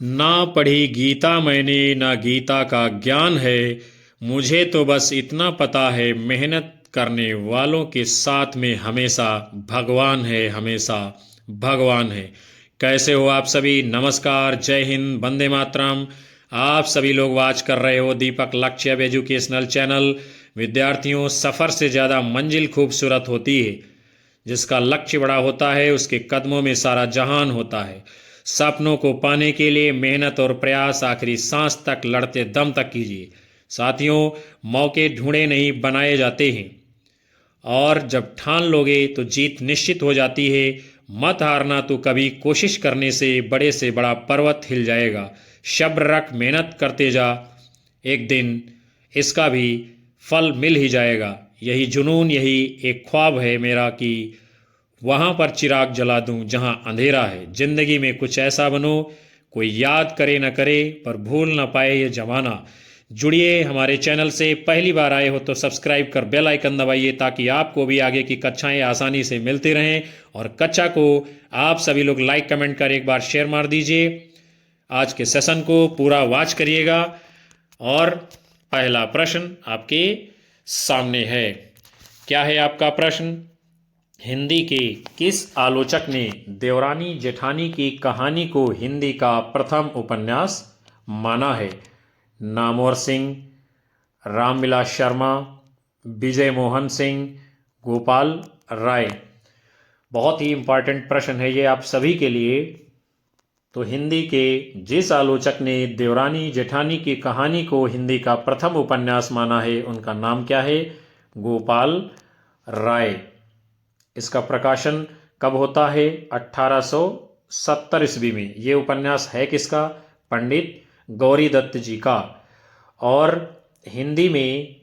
ना पढ़ी गीता मैंने ना गीता का ज्ञान है। मुझे तो बस इतना पता है, मेहनत करने वालों के साथ में हमेशा भगवान है, हमेशा भगवान है। कैसे हो आप सभी? नमस्कार, जय हिंद, वंदे मातरम। आप सभी लोग वाच कर रहे हो दीपक लक्ष्य एजुकेशनल चैनल। विद्यार्थियों, सफ़र से ज़्यादा मंजिल खूबसूरत होती है। जिसका लक्ष्य बड़ा होता है उसके कदमों में सारा जहान होता है। सपनों को पाने के लिए मेहनत और प्रयास आखिरी सांस तक लड़ते दम तक कीजिए। साथियों, मौके ढूंढे नहीं, बनाए जाते हैं। और जब ठान लोगे तो जीत निश्चित हो जाती है। मत हारना, तो कभी कोशिश करने से बड़ा पर्वत हिल जाएगा। सब्र रख, मेहनत करते जा, एक दिन इसका भी फल मिल ही जाएगा। यही जुनून, यही एक ख्वाब है मेरा कि वहां पर चिराग जला दूं जहां अंधेरा है। जिंदगी में कुछ ऐसा बनो, कोई याद करे न करे पर भूल न पाए ये जमाना। जुड़िए हमारे चैनल से। पहली बार आए हो तो सब्सक्राइब कर बेल आइकन दबाइए ताकि आपको भी आगे की कक्षाएं आसानी से मिलती रहें। और कक्षा को आप सभी लोग लाइक कमेंट कर एक बार शेयर मार दीजिए। आज के सेशन को पूरा वॉच करिएगा। और पहला प्रश्न आपके सामने है। क्या है आपका प्रश्न? हिंदी के किस आलोचक ने देवरानी जेठानी की कहानी को हिंदी का प्रथम उपन्यास माना है? नामवर सिंह, रामविलास शर्मा, विजय मोहन सिंह, गोपाल राय। बहुत ही इम्पॉर्टेंट प्रश्न है ये आप सभी के लिए। तो हिंदी के जिस आलोचक ने देवरानी जेठानी की कहानी को हिंदी का प्रथम उपन्यास माना है उनका नाम क्या है? गोपाल राय। इसका प्रकाशन कब होता है? 1870 ईस्वी में। ये उपन्यास है किसका? पंडित गौरी दत्त जी का। और हिंदी में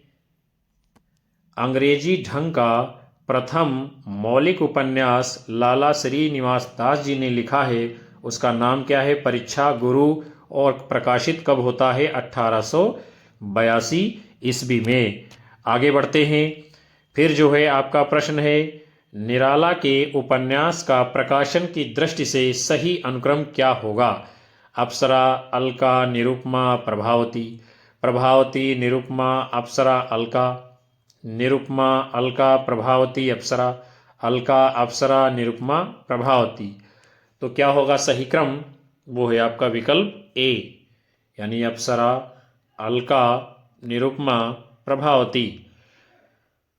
अंग्रेजी ढंग का प्रथम मौलिक उपन्यास लाला श्रीनिवास दास जी ने लिखा है। उसका नाम क्या है? परीक्षा गुरु। और प्रकाशित कब होता है? 1882 ईस्वी में। आगे बढ़ते हैं। फिर जो है आपका प्रश्न है, निराला के उपन्यास का प्रकाशन की दृष्टि से सही अनुक्रम क्या होगा? अप्सरा, अलका, निरुपमा, प्रभावती। प्रभावती, निरुपमा, अप्सरा, अलका। निरुपमा, अलका, प्रभावती, अप्सरा। अलका, अप्सरा, निरुपमा, प्रभावती। तो क्या होगा सही क्रम? वो है आपका विकल्प ए, यानी अप्सरा, अलका, निरुपमा, प्रभावती।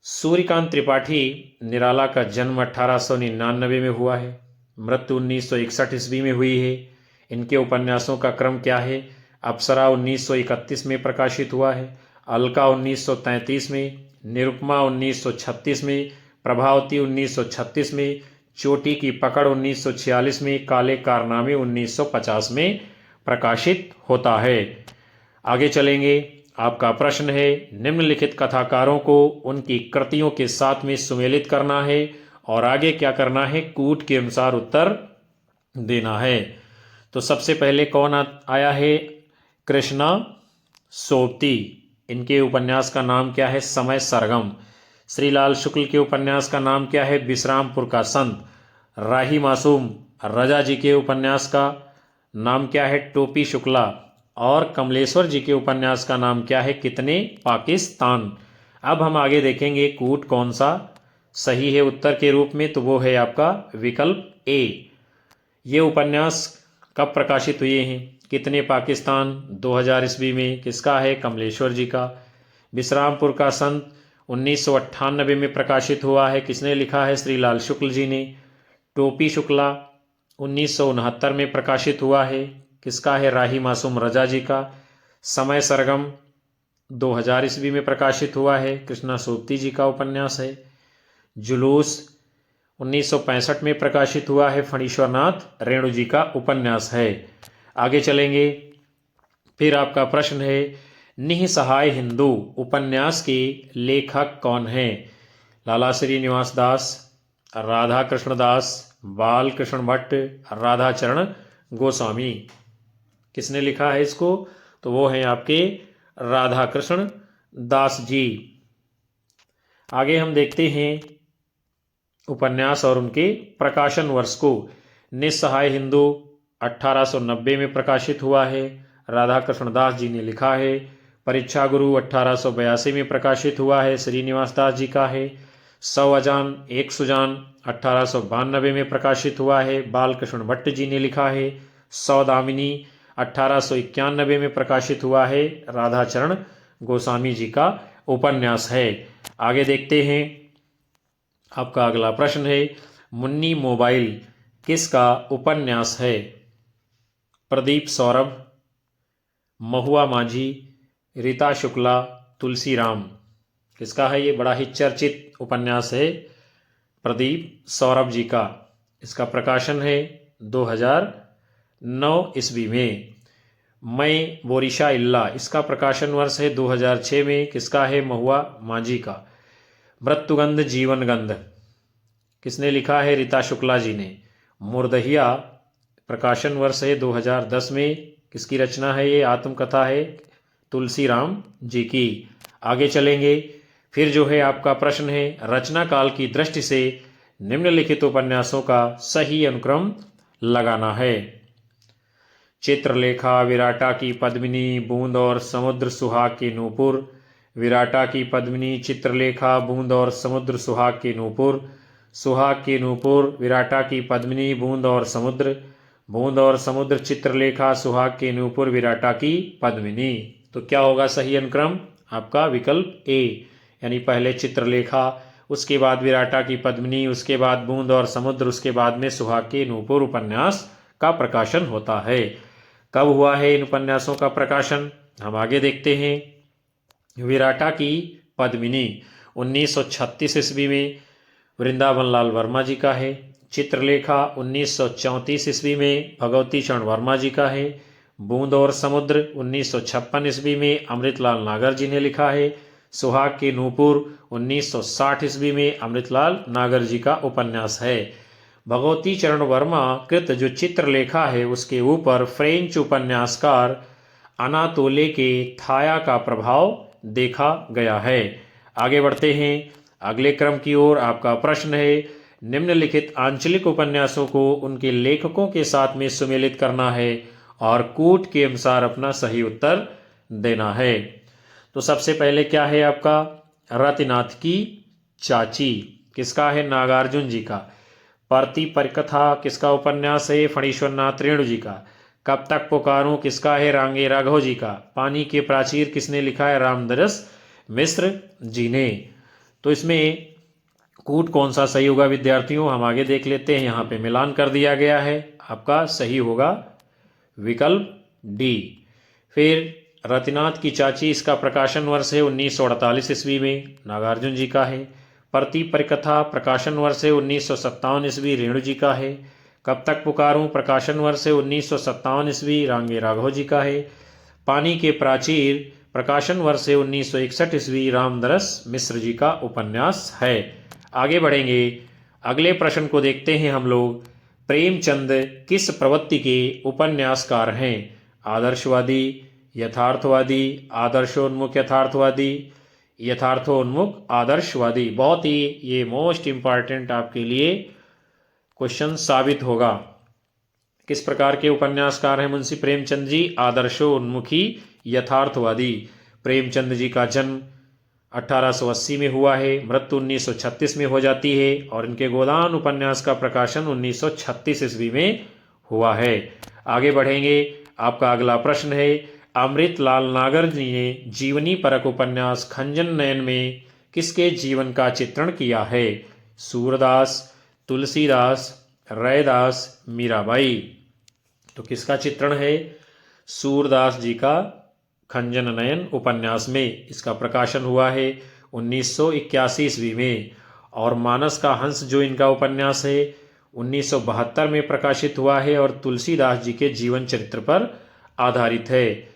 सूर्यकांत त्रिपाठी निराला का जन्म 1899 में हुआ है। मृत्यु 1961 ईस्वी में हुई है। इनके उपन्यासों का क्रम क्या है? अप्सरा 1931 में प्रकाशित हुआ है, अलका 1933 में, निरुपमा 1936 में, प्रभावती 1936 में, चोटी की पकड़ 1946 में, काले कारनामे 1950 में प्रकाशित होता है। आगे चलेंगे। आपका प्रश्न है, निम्नलिखित कथाकारों को उनकी कृतियों के साथ में सुमेलित करना है और आगे क्या करना है? कूट के अनुसार उत्तर देना है। तो सबसे पहले कौन आया है? कृष्णा सोबती। इनके उपन्यास का नाम क्या है? समय सरगम। श्रीलाल शुक्ल के उपन्यास का नाम क्या है? विश्रामपुर का संत। राही मासूम रजा जी के उपन्यास का नाम क्या है? टोपी शुक्ला। और कमलेश्वर जी के उपन्यास का नाम क्या है? कितने पाकिस्तान। अब हम आगे देखेंगे कूट कौन सा सही है उत्तर के रूप में, तो वो है आपका विकल्प ए। ये उपन्यास कब प्रकाशित हुए हैं? कितने पाकिस्तान 2000 ईस्वी में। किसका है? कमलेश्वर जी का। विश्रामपुर का संत 1998 में प्रकाशित हुआ है। किसने लिखा है? श्रीलाल शुक्ल जी ने। टोपी शुक्ला 1969 में प्रकाशित हुआ है। किसका है? राही मासूम रजा जी का। समय सरगम 2000 ईस्वी में प्रकाशित हुआ है, कृष्णा सोबती जी का उपन्यास है। जुलूस 1965 में प्रकाशित हुआ है, फणीश्वरनाथ रेणु जी का उपन्यास है। आगे चलेंगे। फिर आपका प्रश्न है, निःसहाय हिंदू उपन्यास के लेखक कौन हैं? लाला श्रीनिवास दास, राधा कृष्ण दास, बाल कृष्ण भट्ट, राधाचरण गोस्वामी। किसने लिखा है इसको? तो वो हैं आपके राधा कृष्ण दास जी। आगे हम देखते हैं उपन्यास और उनके प्रकाशन वर्ष को। निस्सहाय हिंदू 1890 में प्रकाशित हुआ है, राधा कृष्ण दास जी ने लिखा है। परीक्षा गुरु 1882 में प्रकाशित हुआ है, श्रीनिवास दास जी का है। 100 अजान एक सुजान 1892 में प्रकाशित हुआ है, बालकृष्ण भट्ट जी ने लिखा है। सौदामिनी 1891 में प्रकाशित हुआ है, राधाचरण गोस्वामी जी का उपन्यास है। आगे देखते हैं, आपका अगला प्रश्न है, मुन्नी मोबाइल किसका उपन्यास है? प्रदीप सौरभ, महुआ माझी, रीता शुक्ला, तुलसीराम। किसका है ये? बड़ा ही चर्चित उपन्यास है प्रदीप सौरभ जी का। इसका प्रकाशन है 2009 ईस्वी में। मैं बोरिशा इल्ला, इसका प्रकाशन वर्ष है 2006 में। किसका है? महुआ माझी का। मृत्युगंध जीवनगंध किसने लिखा है? रीता शुक्ला जी ने। मुर्दहिया प्रकाशन वर्ष है 2010 में। किसकी रचना है ये? आत्मकथा है तुलसीराम जी की। आगे चलेंगे, फिर जो है आपका प्रश्न है, रचना काल की दृष्टि से निम्नलिखित उपन्यासों का सही अनुक्रम लगाना है। चित्रलेखा, विराटा की पद्मिनी, बूंद और समुद्र, सुहाग के नूपुर। विराटा की पद्मिनी, चित्रलेखा, बूंद और समुद्र, सुहाग के नूपुर। सुहाग के नूपुर, विराटा की पद्मिनी, बूंद और समुद्र। बूंद और समुद्र, चित्रलेखा, सुहाग के नूपुर, विराटा की पद्मिनी। तो क्या होगा सही अनुक्रम? आपका विकल्प ए, यानी पहले चित्रलेखा, उसके बाद विराटा की पद्मिनी, उसके बाद बूंद और समुद्र, उसके बाद में सुहाग के नूपुर उपन्यास का प्रकाशन होता है। कब हुआ है इन उपन्यासों का प्रकाशन? हम आगे देखते हैं। विराटा की पद्मिनी 1936 ईस्वी में वृंदावन लाल वर्मा जी का है। चित्रलेखा 1934 ईस्वी में भगवती चरण वर्मा जी का है। बूंद और समुद्र 1956 ईस्वी में अमृतलाल नागर जी ने लिखा है। सुहाग के नूपुर 1960 ईस्वी में अमृतलाल नागर जी का उपन्यास है। भगवती चरण वर्मा कृत जो चित्रलेखा है उसके ऊपर फ्रेंच उपन्यासकार अनातोले के थाया का प्रभाव देखा गया है। आगे बढ़ते हैं अगले क्रम की ओर। आपका प्रश्न है, निम्नलिखित आंचलिक उपन्यासों को उनके लेखकों के साथ में सुमेलित करना है और कूट के अनुसार अपना सही उत्तर देना है। तो सबसे पहले क्या है आपका? रतिनाथ की चाची किसका है? नागार्जुन जी का। परती परिकथा किसका उपन्यास है? फणीश्वर नाथ रेणु जी का। कब तक पुकारूं किसका है? रांगे राघव जी का। पानी के प्राचीर किसने लिखा है? रामदरस मिश्र जी ने। तो इसमें कूट कौन सा सही होगा विद्यार्थियों? हम आगे देख लेते हैं। यहाँ पे मिलान कर दिया गया है, आपका सही होगा विकल्प डी। फिर रतिनाथ की चाची, इसका प्रकाशन वर्ष है 1948 ईस्वी में, नागार्जुन जी का है। परती परिकथा प्रकाशन वर्ष है 1957 ईस्वी, रेणु जी का है। कब तक पुकारूं प्रकाशन वर्ष है 1957 ईस्वी, रांगे राघव जी का है। पानी के प्राचीर प्रकाशन वर्ष है 1961 ईस्वी, रामदरस मिश्र जी का उपन्यास है। आगे बढ़ेंगे, अगले प्रश्न को देखते हैं हम लोग। प्रेमचंद किस प्रवृत्ति के उपन्यासकार हैं? आदर्शवादी, यथार्थवादी, आदर्शोन्मुख यथार्थवादी, यथार्थोन्मुख आदर्शवादी। बहुत ही ये मोस्ट इंपॉर्टेंट आपके लिए क्वेश्चन साबित होगा। किस प्रकार के उपन्यासकार हैं मुंशी प्रेमचंद जी? आदर्शोन्मुखी यथार्थवादी। प्रेमचंद जी का जन्म 1880 में हुआ है, मृत्यु 1936 में हो जाती है और इनके गोदान उपन्यास का प्रकाशन 1936 ईस्वी में हुआ है। आगे बढ़ेंगे, आपका अगला प्रश्न है, अमृतलाल नागर जी ने जीवनी परक उपन्यास खंजन नयन में किसके जीवन का चित्रण किया है? सूरदास, तुलसीदास, रैदास, मीराबाई। तो किसका चित्रण है? सूरदास जी का खंजन नयन उपन्यास में। इसका प्रकाशन हुआ है 1981 ईस्वी में। और मानस का हंस जो इनका उपन्यास है 1972 में प्रकाशित हुआ है और तुलसीदास जी के जीवन चरित्र पर आधारित है।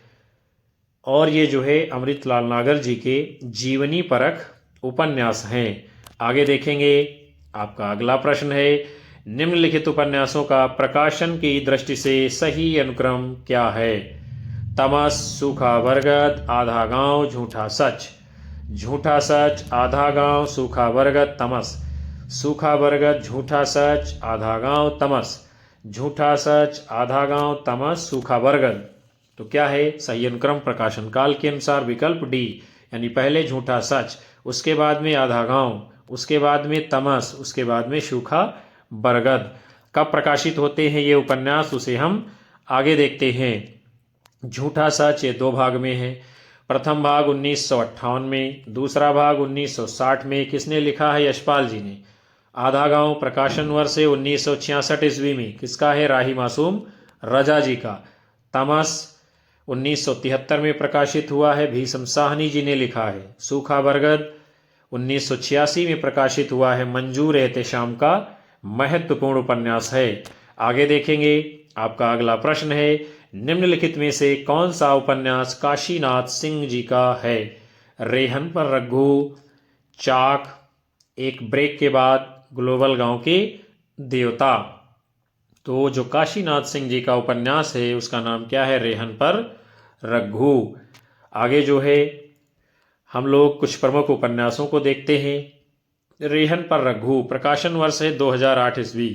और ये जो है अमृतलाल नागर जी के जीवनी परख उपन्यास हैं। आगे देखेंगे, आपका अगला प्रश्न है, निम्नलिखित उपन्यासों का प्रकाशन की दृष्टि से सही अनुक्रम क्या है? तमस, सूखा बरगद, आधा गांव, झूठा सच। झूठा सच, आधा गांव, सूखा बरगद, तमस। सूखा बरगद, झूठा सच, आधा गांव, तमस। झूठा सच, आधा गांव, तमस, सूखा बरगद। तो क्या है सही अनुक्रम प्रकाशन काल के अनुसार? विकल्प डी, यानी पहले झूठा सच, उसके बाद में आधा गांव, उसके बाद में तमस, उसके बाद में सूखा बरगद। कब प्रकाशित होते हैं ये उपन्यास, उसे हम आगे देखते हैं। झूठा सच ये 2 भाग में है। प्रथम भाग 1958 में, दूसरा भाग 1960 में। किसने लिखा है? यशपाल जी ने। आधा गांव प्रकाशन वर्ष है 1966 ईस्वी में। किसका है? राही मासूम रजा जी का। तमस 1973 में प्रकाशित हुआ है, भीष्म साहनी जी ने लिखा है। सूखा बरगद 1986 में प्रकाशित हुआ है, मंजूर एहतेशाम का महत्वपूर्ण उपन्यास है। आगे देखेंगे। आपका अगला प्रश्न है, निम्नलिखित में से कौन सा उपन्यास काशीनाथ सिंह जी का है? रेहन पर रघु, चाक, एक ब्रेक के बाद, ग्लोबल गांव के देवता। तो जो काशीनाथ सिंह जी का उपन्यास है उसका नाम क्या है? रेहन पर रघु। आगे जो है हम लोग कुछ प्रमुख उपन्यासों को देखते हैं। रेहन पर रघु प्रकाशन वर्ष है 2008 ईस्वी।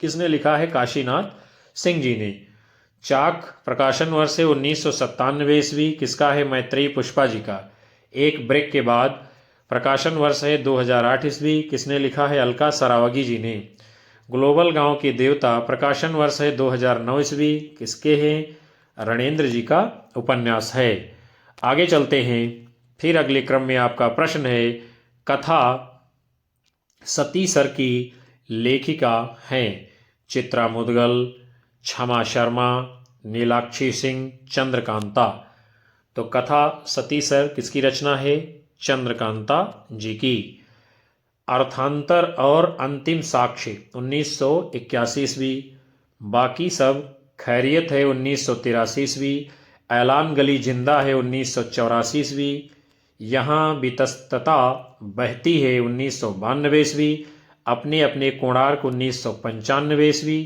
किसने लिखा है? काशीनाथ सिंह जी ने। चाक प्रकाशन वर्ष है 1997 ईस्वी। किसका है? मैत्रेयी पुष्पा जी का। एक ब्रेक के बाद प्रकाशन वर्ष है 2008 ईस्वी। किसने लिखा है? अलका सरावगी जी ने। ग्लोबल गांव के देवता प्रकाशन वर्ष है 2009 ईस्वी। किसके हैं? रणेंद्र जी का उपन्यास है। आगे चलते हैं। फिर अगले क्रम में आपका प्रश्न है, कथा सती सर की लेखिका हैं चित्रा मुदगल, क्षमा शर्मा, नीलाक्षी सिंह, चंद्रकांता। तो कथा सती सर किसकी रचना है? चंद्रकांता जी की। अर्थांतर और अंतिम साक्ष्य 1981 ईस्वी। बाकी सब खैरियत है 1983 ईस्वी। ऐलान गली जिंदा है 1984 ईस्वी। यहाँ बितस्तता बहती है 1992 ईस्वी। अपने अपने कोणार्क 1995 ईस्वी।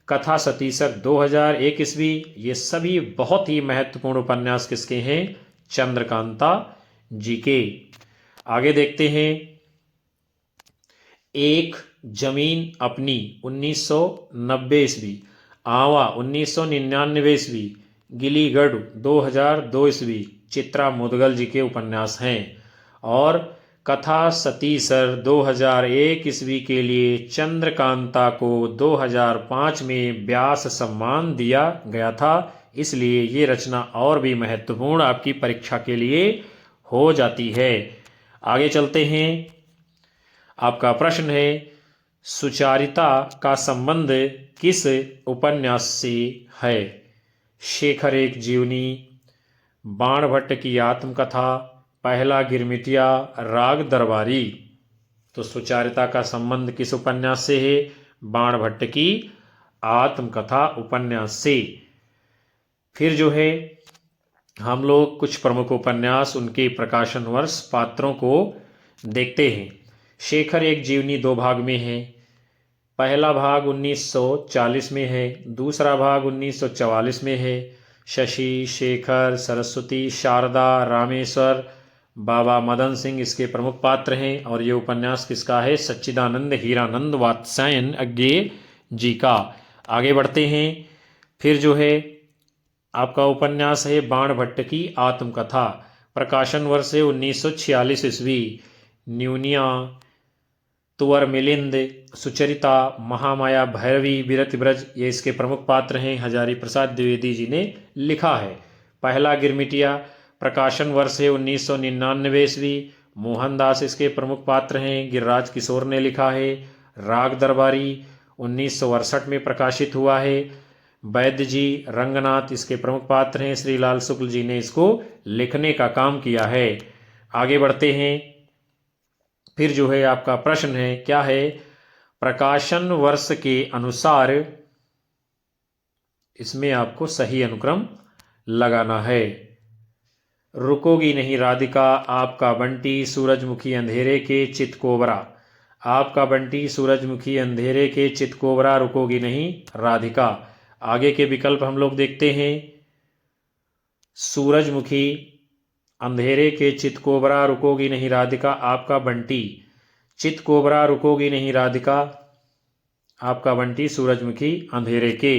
कथा सतीसर 2001 ईस्वी। ये सभी बहुत ही महत्वपूर्ण उपन्यास किसके हैं? चंद्रकांता जी के। आगे देखते हैं। एक जमीन अपनी 1990 ईस्वी। आवा 1999 ईस्वी। गिलीगढ़ 2002 ईस्वी। चित्रा मुदगल जी के उपन्यास हैं। और कथा सतीसर 2001 ईस्वी के लिए चंद्रकांता को 2005 में व्यास सम्मान दिया गया था। इसलिए ये रचना और भी महत्वपूर्ण आपकी परीक्षा के लिए हो जाती है। आगे चलते हैं। आपका प्रश्न है, सुचारिता का संबंध किस उपन्यास से है? शेखर एक जीवनी, बाणभट्ट की आत्मकथा, पहला गिरमिटिया, राग दरबारी। तो सुचारिता का संबंध किस उपन्यास से है? बाणभट्ट की आत्मकथा उपन्यास से। फिर जो है हम लोग कुछ प्रमुख उपन्यास, उनके प्रकाशन वर्ष, पात्रों को देखते हैं। शेखर एक जीवनी 2 भाग में है। पहला भाग 1940 में है, दूसरा भाग 1944 में है। शशि, शेखर, सरस्वती, शारदा, रामेश्वर, बाबा मदन सिंह इसके प्रमुख पात्र हैं। और ये उपन्यास किसका है? सच्चिदानंद हीरानंद वात्स्यायन अज्ञे जी का। आगे बढ़ते हैं। फिर जो है आपका उपन्यास है बाणभट्ट की आत्मकथा। प्रकाशन वर्ष है 1946 ईस्वी। न्यूनिया, तुअर मिलिंद, सुचरिता, महामाया, भैरवी, विरत ब्रज ये इसके प्रमुख पात्र हैं। हजारी प्रसाद द्विवेदी जी ने लिखा है। पहला गिरमिटिया प्रकाशन वर्ष है 1999 ईस्वी। मोहनदास इसके प्रमुख पात्र हैं। गिरिराज किशोर ने लिखा है। राग दरबारी 1968 में प्रकाशित हुआ है। वैद्य जी, रंगनाथ इसके प्रमुख पात्र हैं। श्रीलाल शुक्ल जी ने इसको लिखने का काम किया है। आगे बढ़ते हैं। फिर जो है आपका प्रश्न है, क्या है? प्रकाशन वर्ष के अनुसार इसमें आपको सही अनुक्रम लगाना है। रुकोगी नहीं राधिका, आपका बंटी, सूरजमुखी अंधेरे के चितकोबरा। आपका बंटी, सूरजमुखी अंधेरे के चितकोबरा, रुकोगी नहीं राधिका। आगे के विकल्प हम लोग देखते हैं। सूरजमुखी अंधेरे के चितकोबरा, रुकोगी नहीं राधिका, आपका बंटी। चितकोबरा, रुकोगी नहीं राधिका, आपका बंटी सूरजमुखी अंधेरे के।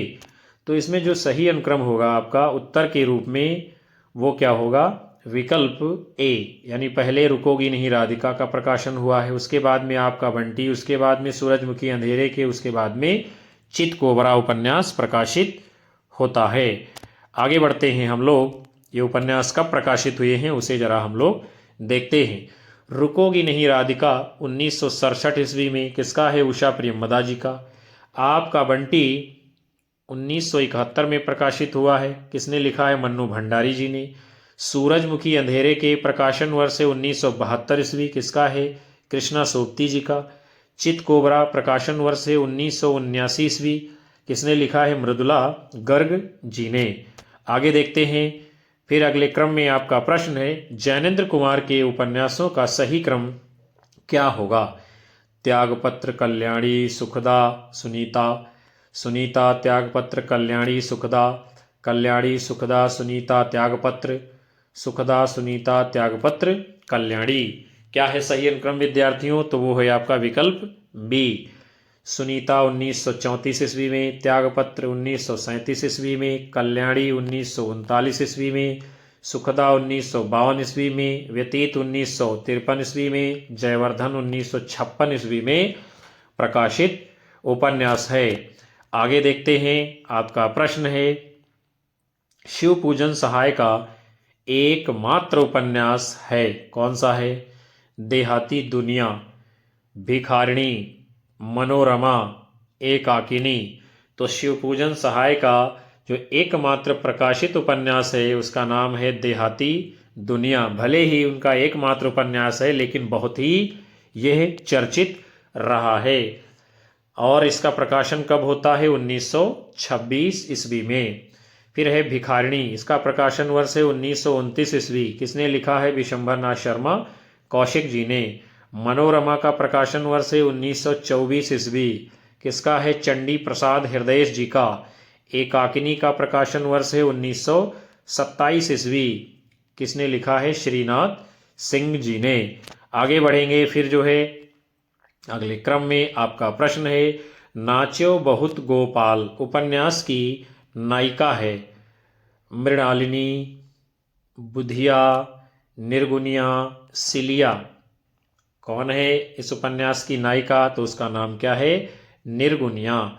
तो इसमें जो सही अनुक्रम होगा आपका उत्तर के रूप में वो क्या होगा, विकल्प ए, यानी पहले रुकोगी नहीं राधिका का प्रकाशन हुआ है, उसके बाद में आपका बंटी, उसके बाद में सूरजमुखी अंधेरे के, उसके बाद में चित कोबरा उपन्यास प्रकाशित होता है। आगे बढ़ते हैं हम लोग, ये उपन्यास कब प्रकाशित हुए हैं उसे जरा हम लोग देखते हैं। रुकोगी नहीं राधिका 1967 ईस्वी में किसका है, उषा प्रियमदा जी का। आपका बंटी 1971 में प्रकाशित हुआ है, किसने लिखा है, मन्नू भंडारी जी ने। सूरजमुखी अंधेरे के प्रकाशन वर्ष है 1972 ईस्वी, किसका है, कृष्णा सोबती जी का। चित कोबरा प्रकाशन वर्ष है 1979 ईस्वी, किसने लिखा है, मृदुला गर्ग जी ने। आगे देखते हैं, फिर अगले क्रम में आपका प्रश्न है, जैनेन्द्र कुमार के उपन्यासों का सही क्रम क्या होगा। त्यागपत्र, कल्याणी, सुखदा, सुनीता, सुनीता, त्यागपत्र, कल्याणी, सुखदा, कल्याणी, सुखदा, सुनीता, त्यागपत्र, सुखदा, सुनीता, त्यागपत्र, कल्याणी। क्या है सही अनुक्रम विद्यार्थियों, तो वो है आपका विकल्प बी। सुनीता 1934 ईस्वी में, त्यागपत्र 1937 ईस्वी में, कल्याणी 1939 ईस्वी में, सुखदा 1952 ईस्वी में, व्यतीत 1953 ईस्वी में, जयवर्धन 1956 ईस्वी में प्रकाशित उपन्यास है। आगे देखते हैं, आपका प्रश्न है, शिव पूजन सहाय का एकमात्र उपन्यास है, कौन सा है। देहाती दुनिया, भिखारिणी, मनोरमा, एकाकिनी। तो शिवपूजन सहाय का जो एकमात्र प्रकाशित उपन्यास है उसका नाम है देहाती दुनिया। भले ही उनका एकमात्र उपन्यास है लेकिन बहुत ही यह चर्चित रहा है। और इसका प्रकाशन कब होता है, 1926 ईस्वी में। फिर है भिखारिणी, इसका प्रकाशन वर्ष है 1929 ईस्वी, किसने लिखा है, विशंभर नाथ शर्मा कौशिक जी ने। मनोरमा का प्रकाशन वर्ष है 1924 ईस्वी, किसका है, चंडी प्रसाद हृदयेश जी का। एकाकिनी का प्रकाशन वर्ष है 1927 ईस्वी, किसने लिखा है, श्रीनाथ सिंह जी ने। आगे बढ़ेंगे, फिर जो है अगले क्रम में आपका प्रश्न है, नाच्यो बहुत गोपाल उपन्यास की नायिका है मृणालिनी, बुधिया, निर्गुनिया, सिलिया। कौन है इस उपन्यास की नायिका, तो उसका नाम क्या है, निर्गुनिया।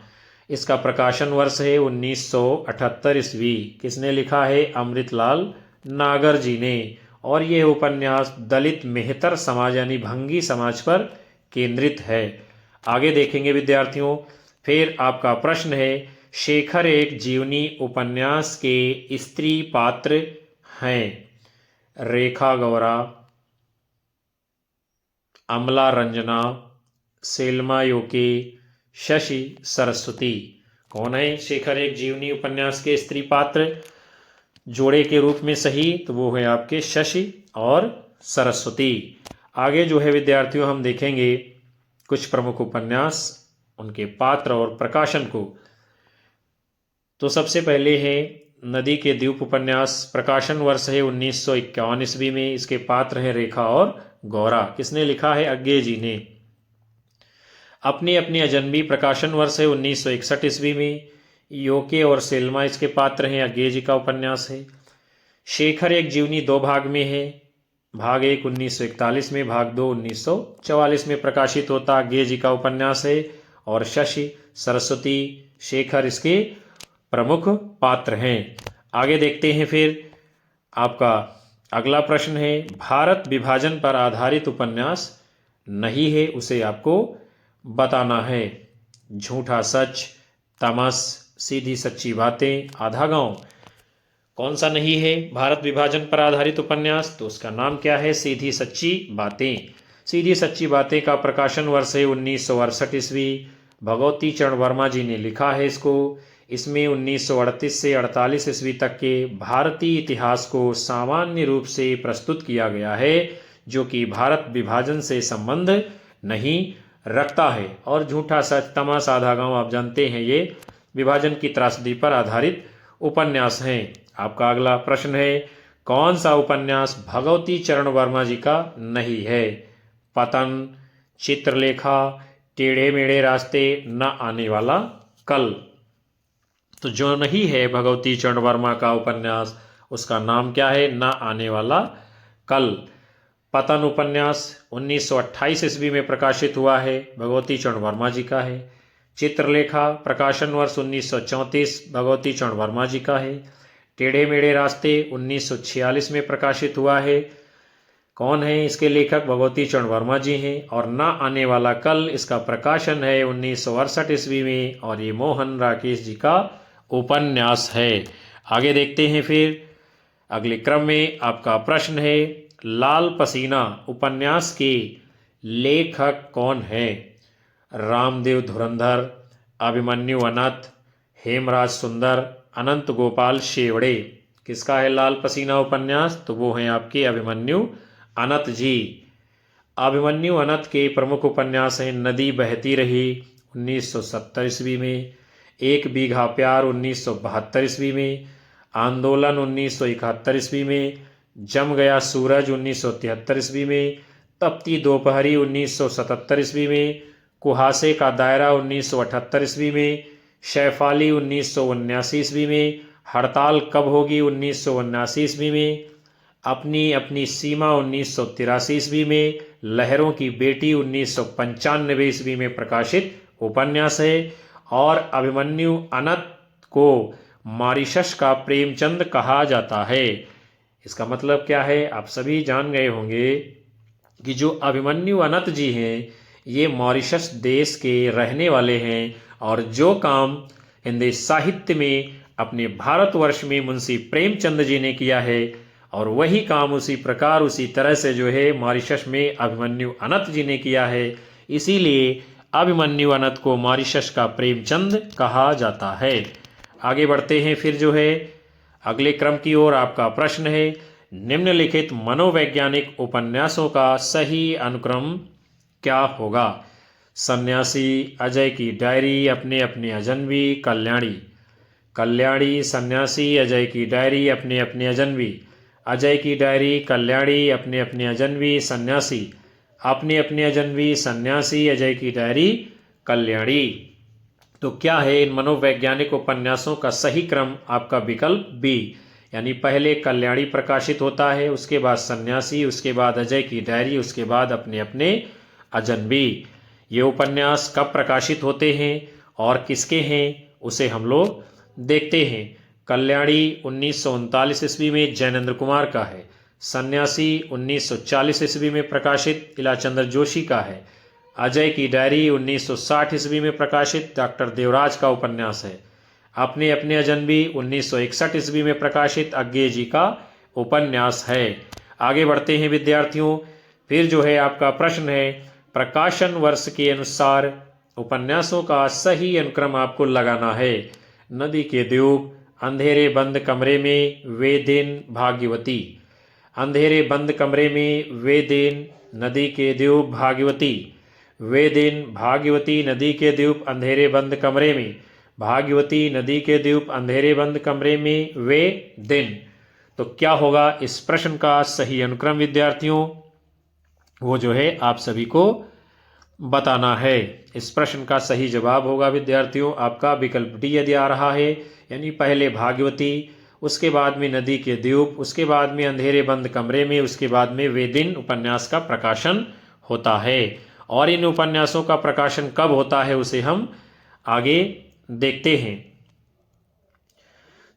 इसका प्रकाशन वर्ष है 1978 ईस्वी, किसने लिखा है, अमृतलाल नागर जी ने। और यह उपन्यास दलित मेहतर समाज यानी भंगी समाज पर केंद्रित है। आगे देखेंगे विद्यार्थियों, फिर आपका प्रश्न है, शेखर एक जीवनी उपन्यास के स्त्री पात्र हैं रेखा गौरा, अमला रंजना, सेल्मा योके, शशि सरस्वती। कौन है शेखर एक जीवनी उपन्यास के स्त्री पात्र जोड़े के रूप में सही, तो वो है आपके शशि और सरस्वती। आगे जो है विद्यार्थियों हम देखेंगे कुछ प्रमुख उपन्यास, उनके पात्र और प्रकाशन को। तो सबसे पहले है नदी के द्वीप उपन्यास, प्रकाशन वर्ष है 1951 ईस्वी में, इसके पात्र हैं रेखा और गौरा, किसने लिखा है, अज्ञे जी ने। अपनी अपनी अजन्बी प्रकाशन वर्ष है 1961 ईस्वी में, योके और सेल्मा इसके पात्र हैं, अज्ञे जी का उपन्यास है। शेखर एक जीवनी 2 भाग में है, भाग 1 1941 में, भाग 2 1944 में प्रकाशित होता अज्ञे जी का उपन्यास है। और शशि सरस्वती शेखर इसके प्रमुख पात्र हैं। आगे देखते हैं, फिर आपका अगला प्रश्न है, भारत विभाजन पर आधारित उपन्यास नहीं है, उसे आपको बताना है। झूठा सच, तमस, सीधी सच्ची बातें, आधा गांव। कौन सा नहीं है भारत विभाजन पर आधारित उपन्यास, तो उसका नाम क्या है, सीधी सच्ची बातें। सीधी सच्ची बातें का प्रकाशन वर्ष है 1968 ईस्वी, भगवती चरण वर्मा जी ने लिखा है इसको। इसमें 1938 से 48 ईस्वी तक के भारतीय इतिहास को सामान्य रूप से प्रस्तुत किया गया है, जो कि भारत विभाजन से संबंध नहीं रखता है। और झूठा सच, तमाश, आधा गांव आप जानते हैं ये विभाजन की त्रासदी पर आधारित उपन्यास हैं। आपका अगला प्रश्न है, कौन सा उपन्यास भगवती चरण वर्मा जी का नहीं है। पतन, चित्रलेखा, टेढ़े मेढ़े रास्ते, न आने वाला कल। तो जो नहीं है भगवती चरण वर्मा का उपन्यास, उसका नाम क्या है? न आने वाला कल। पतन उपन्यास 1928 ईस्वी में प्रकाशित हुआ है, भगवती चरण वर्मा जी का है। चित्रलेखा प्रकाशन वर्ष 1934, भगवती चरण वर्मा जी का है। टेढ़े मेढ़े रास्ते 1946 में प्रकाशित हुआ है। कौन है इसके लेखक? भगवती चरण वर्मा जी हैं। और ना आने वाला कल, इसका प्रकाशन है 1968 ईस्वी में, और ये मोहन राकेश जी का उपन्यास है। आगे देखते हैं फिर अगले क्रम में आपका प्रश्न है, लाल पसीना उपन्यास के लेखक कौन है? रामदेव धुरंधर, अभिमन्यु अनंत, हेमराज सुंदर, अनंत गोपाल शेवड़े। किसका है लाल पसीना उपन्यास? तो वो हैं आपके अभिमन्यु अनंत जी। अभिमन्यु अनंत के प्रमुख उपन्यास हैं नदी बहती रही 1970 ईस्वी में, एक बीघा प्यार 1972 ईस्वी में, आंदोलन 1971 ईस्वी में, जम गया सूरज 1973 ईस्वी में, तपती दोपहरी 1977 ईस्वी में, कुहासे का दायरा 1978 ईस्वी में, शैफाली 1979 ईस्वी में, हड़ताल कब होगी 1979 ईस्वी में, अपनी अपनी सीमा 1983 ईस्वी में, लहरों की बेटी 1995 ईस्वी में प्रकाशित उपन्यास है। और अभिमन्यु अनंत को मॉरिशस का प्रेमचंद कहा जाता है। इसका मतलब क्या है? आप सभी जान गए होंगे कि जो अभिमन्यु अनंत जी हैं, ये मॉरिशस देश के रहने वाले हैं, और जो काम हिंदी साहित्य में अपने भारतवर्ष में मुंशी प्रेमचंद जी ने किया है, और वही काम उसी प्रकार उसी तरह से जो है मॉरिशस में अभिमन्यु अनंत जी ने किया है। इसीलिए अभिमन्यु अनंत को मॉरिशस का प्रेमचंद कहा जाता है। आगे बढ़ते हैं फिर जो है अगले क्रम की ओर। आपका प्रश्न है, निम्नलिखित मनोवैज्ञानिक उपन्यासों का सही अनुक्रम क्या होगा? सन्यासी, अजय की डायरी, अपने अपने अजनबी, कल्याणी। कल्याणी, सन्यासी, अजय की डायरी, अपने अपने अजनबी। अजय की डायरी, कल्याणी, अपने अपने अजनबी, सन्यासी। अपने अपने अजनबी, सन्यासी, अजय की डायरी, कल्याणी। तो क्या है इन मनोवैज्ञानिक उपन्यासों का सही क्रम? आपका विकल्प बी, यानी पहले कल्याणी प्रकाशित होता है, उसके बाद सन्यासी, उसके बाद अजय की डायरी, उसके बाद अपने अपने अजनबी। ये उपन्यास कब प्रकाशित होते हैं और किसके हैं, उसे हम लोग देखते हैं। कल्याणी 1939 ईस्वी में जैनेन्द्र कुमार का है। सन्यासी 1940 ईस्वी में प्रकाशित इलाचंद्र जोशी का है। अजय की डायरी 1960 ईस्वी में प्रकाशित डॉक्टर देवराज का उपन्यास है। अपने अपने अजनबी 1961 ईस्वी में प्रकाशित अज्ञे जी का उपन्यास है। आगे बढ़ते हैं विद्यार्थियों। फिर जो है आपका प्रश्न है, प्रकाशन वर्ष के अनुसार उपन्यासों का सही अनुक्रम आपको लगाना है। नदी के द्वीप, अंधेरे बंद कमरे में, वे दिन, भाग्यवती। अंधेरे बंद कमरे में, वे दिन, नदी के द्वीप, भाग्यवती। वे दिन, भाग्यवती, नदी के द्वीप, अंधेरे बंद कमरे में। भाग्यवती, नदी के द्वीप, अंधेरे बंद कमरे में, वे दिन। तो क्या होगा इस प्रश्न का सही अनुक्रम विद्यार्थियों? वो जो है आप सभी को बताना है। इस प्रश्न का सही जवाब होगा विद्यार्थियों आपका विकल्प डी यदि आ रहा है, यानी पहले भाग्यवती, उसके बाद में नदी के द्वीप, उसके बाद में अंधेरे बंद कमरे में, उसके बाद में वे दिन उपन्यास का प्रकाशन होता है। और इन उपन्यासों का प्रकाशन कब होता है उसे हम आगे देखते हैं।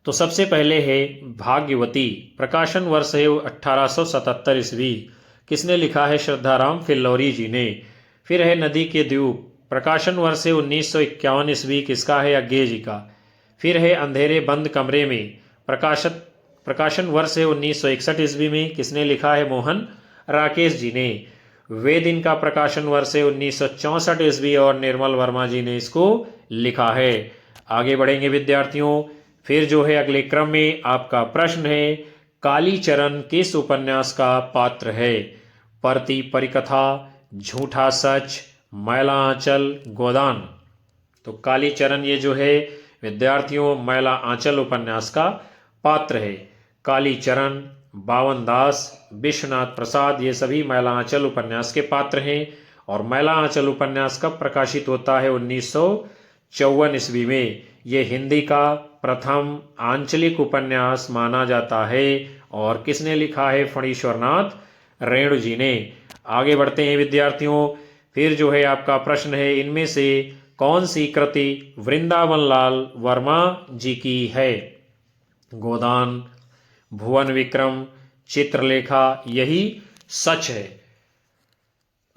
तो सबसे पहले है भाग्यवती, प्रकाशन वर्ष है 1877 ईस्वी। किसने लिखा है? श्रद्धाराम फिल्लौरी जी ने। फिर है नदी के द्वीप, प्रकाशन वर्ष है 1951 ईस्वी। किसका है? अज्ञे जी का। फिर है अंधेरे बंद कमरे में, प्रकाशन वर्ष है 1961 ईस्वी में। किसने लिखा है? मोहन राकेश जी ने। वे दिन का प्रकाशन वर्ष है 1964 ईस्वी और निर्मल वर्मा जी ने इसको लिखा है। आगे बढ़ेंगे विद्यार्थियों। फिर जो है अगले क्रम में आपका प्रश्न है, कालीचरण किस उपन्यास का पात्र है? परती परिकथा, झूठा सच, मैला आंचल, गोदान। तो कालीचरण ये जो है विद्यार्थियों मैला आंचल उपन्यास का पात्र है। कालीचरण, बावन दास, विश्वनाथ प्रसाद, ये सभी मैला आंचल उपन्यास के पात्र हैं। और मैला आंचल उपन्यास कब प्रकाशित होता है? 1954 ईस्वी में। ये हिंदी का प्रथम आंचलिक उपन्यास माना जाता है और किसने लिखा है? फणीश्वरनाथ रेणु जी ने। आगे बढ़ते हैं विद्यार्थियों। फिर जो है आपका प्रश्न है, इनमें से कौन सी कृति वृंदावन लाल वर्मा जी की है? गोदान, भुवन विक्रम, चित्रलेखा, यही सच है।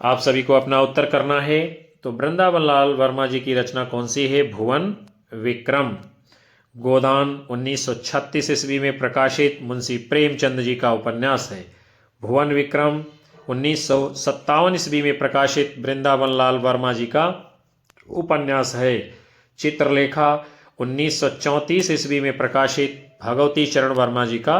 आप सभी को अपना उत्तर करना है। तो वृंदावन लाल वर्मा जी की रचना कौन सी है? भुवन विक्रम। गोदान 1936 ईस्वी में प्रकाशित मुंशी प्रेमचंद जी का उपन्यास है। भुवन विक्रम 1957 ईस्वी में प्रकाशित वृंदावन लाल वर्मा जी का उपन्यास है। चित्रलेखा 1934 ईस्वी में प्रकाशित भगवती चरण वर्मा जी का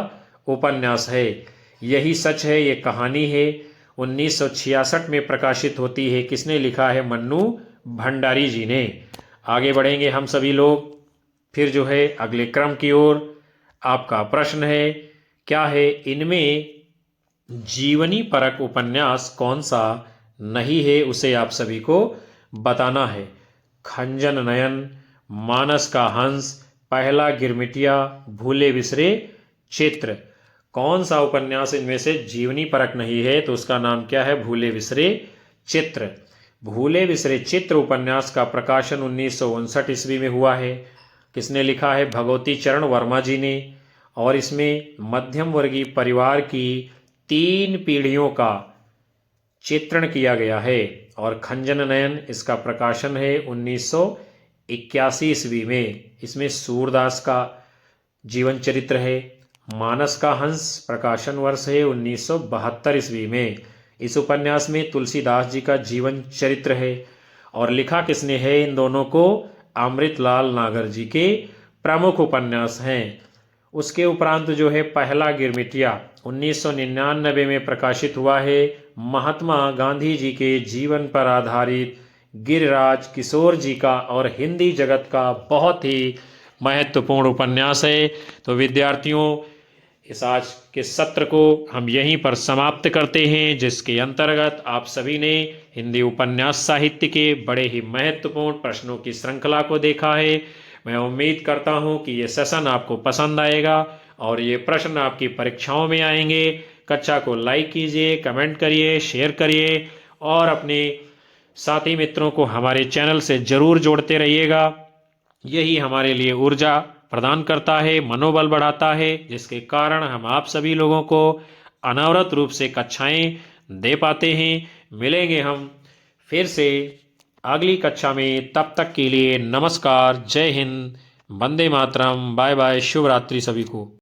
उपन्यास है। यही सच है, ये कहानी है। 1966 में प्रकाशित होती है। किसने लिखा है? मन्नू भंडारी जी ने। आगे बढ़ेंगे हम सभी लोग फिर जो है अगले क्रम की ओर। आपका प्रश्न है, क्या है इनमें जीवनी परक उपन्यास कौन सा नहीं है? उसे आप सभी को बताना है। खंजन नयन, मानस का हंस, पहला गिरमिटिया, भूले बिसरे चित्र। कौन सा उपन्यास इनमें से जीवनी परक नहीं है? तो उसका नाम क्या है? भूले बिसरे चित्र। भूले बिसरे चित्र उपन्यास का प्रकाशन 1959 ईस्वी में हुआ है। किसने लिखा है? भगवती चरण वर्मा जी ने। और इसमें मध्यम वर्गीय परिवार की 3 पीढ़ियों का चित्रण किया गया है। और खंजन नयन इसका प्रकाशन है 1981 ईस्वी में। इसमें सूरदास का जीवन चरित्र है। मानस का हंस प्रकाशन वर्ष है 1972 ईस्वी में। इस उपन्यास में तुलसीदास जी का जीवन चरित्र है। और लिखा किसने है इन दोनों को? अमृतलाल नागर जी के प्रमुख उपन्यास हैं। उसके उपरांत जो है पहला गिरमिटिया 1999 में प्रकाशित हुआ है। महात्मा गांधी जी के जीवन पर आधारित गिरिराज किशोर जी का और हिंदी जगत का बहुत ही महत्वपूर्ण उपन्यास है। तो विद्यार्थियों, इस आज के सत्र को हम यहीं पर समाप्त करते हैं, जिसके अंतर्गत आप सभी ने हिंदी उपन्यास साहित्य के बड़े ही महत्वपूर्ण प्रश्नों की श्रृंखला को देखा है। मैं उम्मीद करता हूं कि ये सेशन आपको पसंद आएगा और ये प्रश्न आपकी परीक्षाओं में आएंगे। कक्षा को लाइक कीजिए, कमेंट करिए, शेयर करिए और अपने साथी मित्रों को हमारे चैनल से जरूर जोड़ते रहिएगा। यही हमारे लिए ऊर्जा प्रदान करता है, मनोबल बढ़ाता है, जिसके कारण हम आप सभी लोगों को अनवरत रूप से कक्षाएं दे पाते हैं। मिलेंगे हम फिर से अगली कक्षा में। तब तक के लिए नमस्कार, जय हिंद, वंदे मातरम, बाय बाय, शुभ रात्रि सभी को।